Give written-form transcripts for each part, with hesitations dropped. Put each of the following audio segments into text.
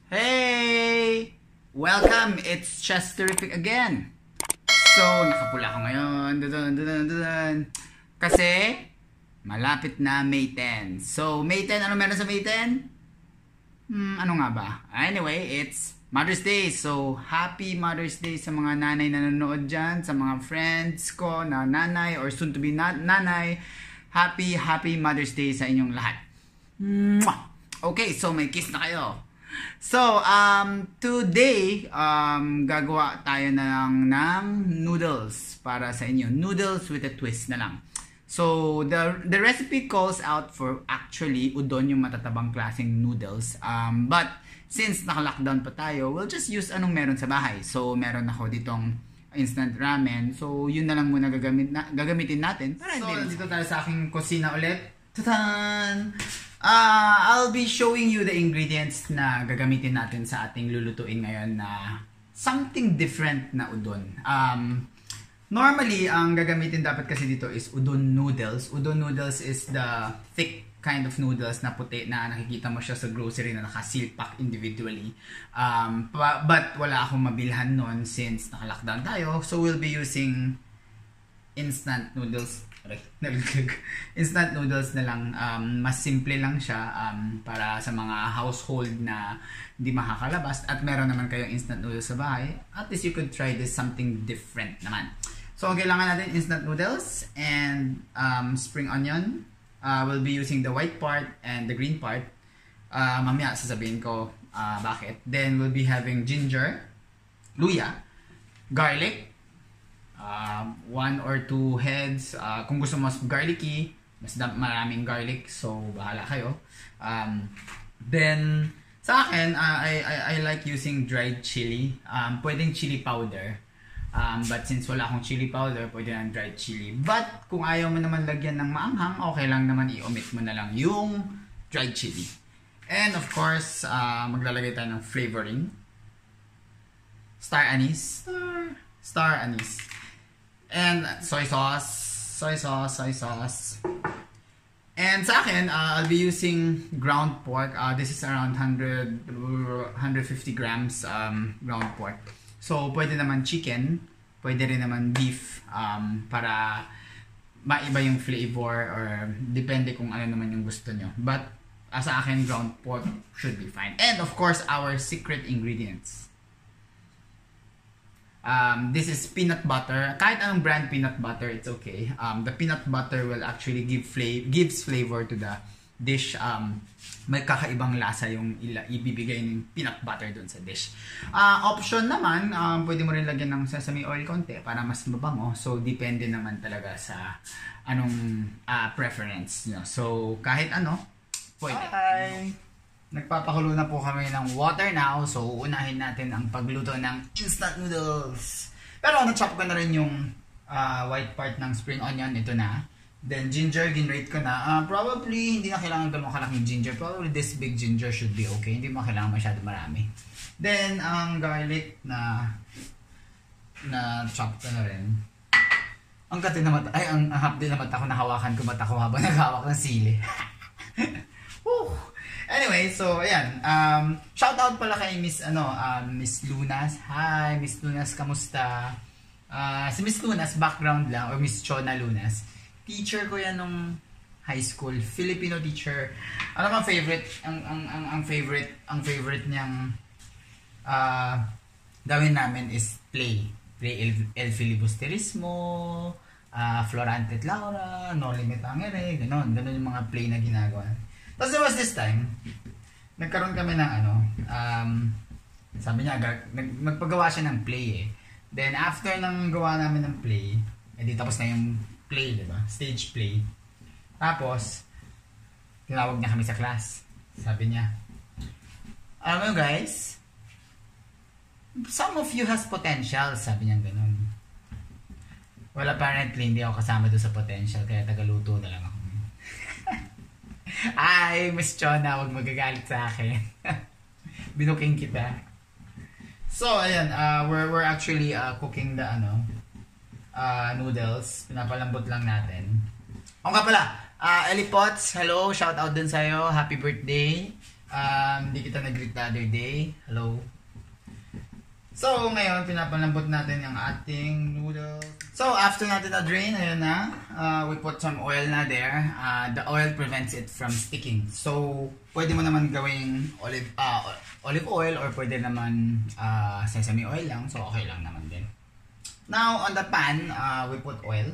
Hey! Welcome! It's Itschesterrific again. So, nakapula ako ngayon. Kasi, malapit na May 10. So, May 10, ano meron sa May 10? Ano nga ba? Anyway, it's Mother's Day. So, happy Mother's Day sa mga nanay na nanonood dyan, sa mga friends ko na nanay or soon to be nanay. Happy Mother's Day sa inyong lahat. Okay, so may kiss na kayo. So, today, gagawa tayo ng noodles para sa inyo. Noodles with a twist na lang. So, the recipe calls out for actually udon, yung matatabang klaseng noodles. But, since naka-lockdown pa tayo, we'll just use anong meron sa bahay. So, meron ako ditong instant ramen. So, yun na lang muna gagamitin natin. So, dito tayo sa aking kusina ulit. Tadan! I'll be showing you the ingredients na gagamitin natin sa ating lulutuin ngayon na something different na udon. Normally, ang gagamitin dapat kasi dito is udon noodles. Udon noodles is the thick kind of noodles na puti na nakikita mo siya sa grocery na naka-seal-pack individually. But wala akong mabilhan nun since naka-lockdown tayo. So we'll be using instant noodles. Instant noodles na lang. Mas simple lang siya para sa mga household na hindi makakalabas. At meron naman kayong instant noodles sa bahay. At least you could try this something different naman. So ang kailangan natin instant noodles and spring onion. We'll be using the white part and the green part. Mamaya sasabihin ko bakit. Then we'll be having ginger, luya, garlic, 1 or 2 heads. Kung gusto mo mas garlicky, mas maraming garlic, so bahala kayo. Then sa akin, I like using dried chili. Pwedeng chili powder. But since wala akong chili powder, pwede ng dried chili. But kung ayaw mo naman lagyan ng maanghang, okay lang naman i-omit mo na lang yung dried chili. And of course, maglalagay tayo ng flavoring. Star anise. Star anise. And soy sauce. And sa akin, I'll be using ground pork. This is around 150 grams ground pork. So, pwede naman chicken, pwede rin naman beef para maiba yung flavor or depende kung ano naman yung gusto nyo. But, sa akin, ground pork should be fine. And of course, our secret ingredients. This is peanut butter. Kahit anong brand peanut butter, it's okay. The peanut butter will actually gives flavor to the dish. May kakaibang lasa yung ibibigay ng peanut butter dun sa dish. Option naman, pwede mo rin lagyan ng sesame oil konti para mas mabango. So, depende naman talaga sa anong preference nyo. So, kahit ano, pwede. Hi! Nagpapakulo na po kami ng water now. So, unahin natin ang pagluto ng instant noodles. Pero na-chop ko na rin yung white part ng spring onion. Ito na. Then, ginger, ginrate ko na. Probably, hindi na kailangan ganun kalaking ginger. Probably this big ginger should be okay. Hindi mo kailangan masyado marami. Then, ang garlic na chop ko na rin. Ang kati na mata. Ay, ang hapdi na mata ko. Nahawakan ko mata ko habang naghawak ng sili. Woo! Anyway, so ayan. Shout out pala kay Miss Lunas. Hi, Miss Lunas, kamusta? Si Miss Lunas background lang or Miss Chona Lunas. Teacher ko 'yan nung high school, Filipino teacher. Ano bang favorite ang favorite niyang gawin namin is play El Filibusterismo, Florante et Laura, No Limit Angere, ganun yung mga play na ginagawa. Tapos there was this time, nagkaroon kami ng sabi niya, magpagawa siya ng play eh. Then after nang gawa namin ng play, edi tapos na yung play, diba? Stage play. Tapos, tinawag niya kami sa class. Sabi niya, alam mo guys, some of you has potential, sabi niya ganun. Well, apparently, hindi ako kasama doon sa potential, kaya tagaluto na lang ako. Ay, Miss Chona, huwag magagalit sa akin. Binuking kita. So, ayan, we're actually cooking the noodles. Pinapalambot lang natin. O nga pala, Ellie Potts, hello, shout out din sa'yo. Happy birthday. Hindi kita nag-greet the other day. Hello. So, ngayon, pinapalambot natin yung ating noodles. So, after natin na-drain, ayun na. We put some oil na there. The oil prevents it from sticking. So, pwede mo naman gawing olive oil or pwede naman sesame oil lang. So, okay lang naman din. Now, on the pan, we put oil.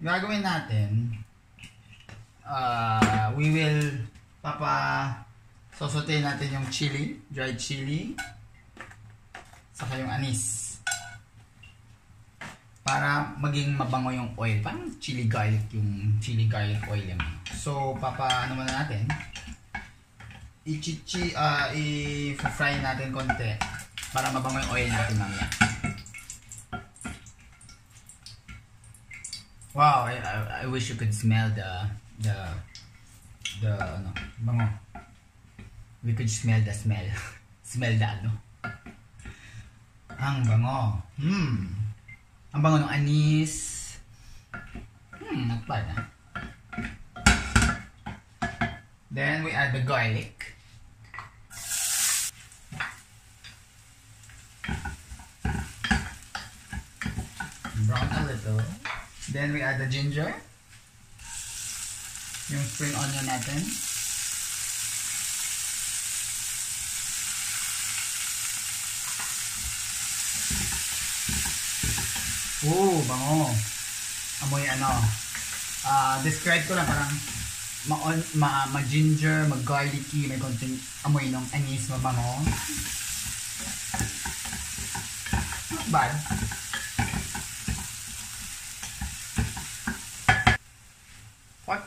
Gagawin natin, we will saute natin yung chili, dried chili, saka yung anise. Para maging mabango yung oil. Parang chili garlic oil yung. So, ano muna natin? I-fry natin konti para mabango yung oil natin mamaya. Wow, I wish you could smell the bango. We could smell the smell. Smell the ano. Ang bango. Ang bango ng anise. Not bad, ah. Then we add the garlic. Brown a little. Then we add the ginger. Yung spring onion natin. Ooh, bango. Amoy ano. Describe ko lang parang ma-ginger, mag-garlicky, may konting amoy ng anise, mabango. Not bad. What?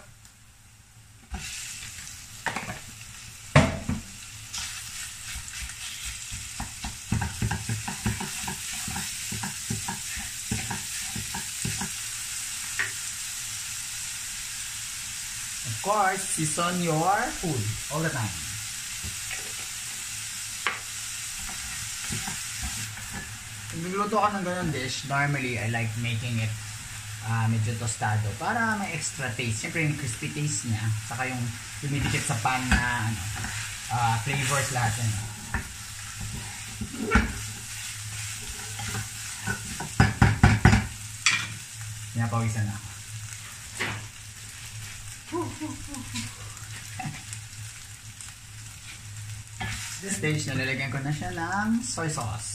Of course, season your food all the time. Kung nagluto ka ng ganun dish, normally I like making it medyo tostado para may extra taste. Siyempre yung crispy taste niya, saka yung dumidikit sa pan na flavors lahat yan. Pinapawisan na ako. This stage, nalalagyan ko na siya ng soy sauce.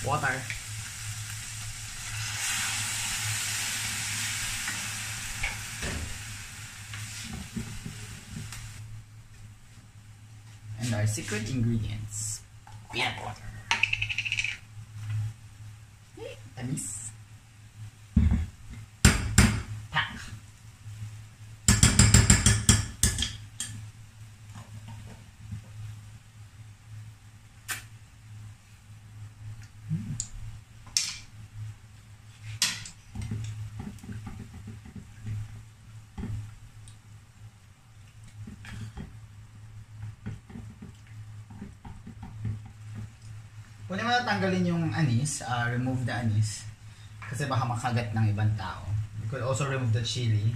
Water. And our secret ingredients. Peanut butter. Anise. Pak. Pwede mo na tanggalin yung anise, remove the anise. Kasi baka makagat ng ibang tao. You could also remove the chili.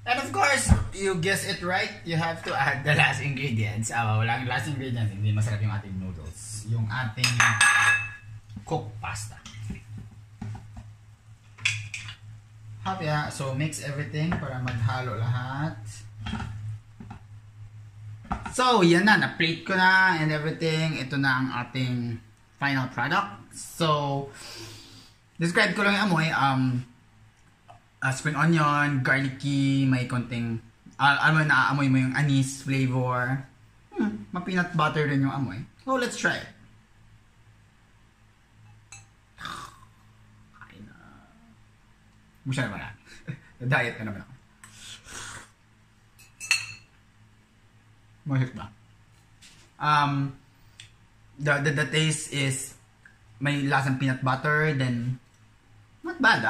And of course, you guess it right, you have to add the last ingredients. Walang last ingredients, hindi masarap yung ating noodles. Yung ating cooked pasta. So mix everything para maghalo lahat. So, yan na. Na-plate ko na and everything. Ito na ang ating final product. So, describe ko lang yung amoy. Spring onion, garlicky, may konting, naaamoy mo yung anise flavor. Ma-peanut butter din yung amoy. So, let's try it. Kain na. Musya naman na. Diet ka naman ako. Mahit ba? The taste is may lasang peanut butter, then not bad,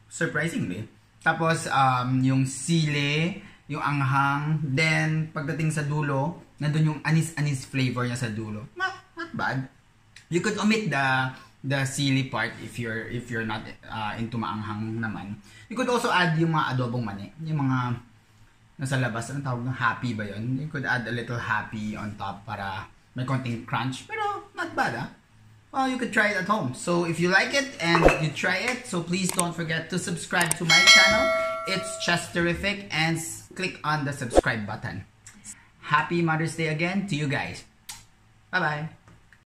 surprisingly. Tapos yung sili yung anghang. Then, pagdating sa dulo, nandun yung anise flavor niya sa dulo. Not bad. You could omit the sili part if you're not into maanghang naman. You could also add yung mga adobong mani. Yung mga nasa labas, anong tawag ng happy ba yun? You could add a little happy on top para may konting crunch. Pero, not bad Well, you could try it at home. So, if you like it and you try it, so please don't forget to subscribe to my channel. It's Itschesterrific and click on the subscribe button. Happy Mother's Day again to you guys. Bye-bye.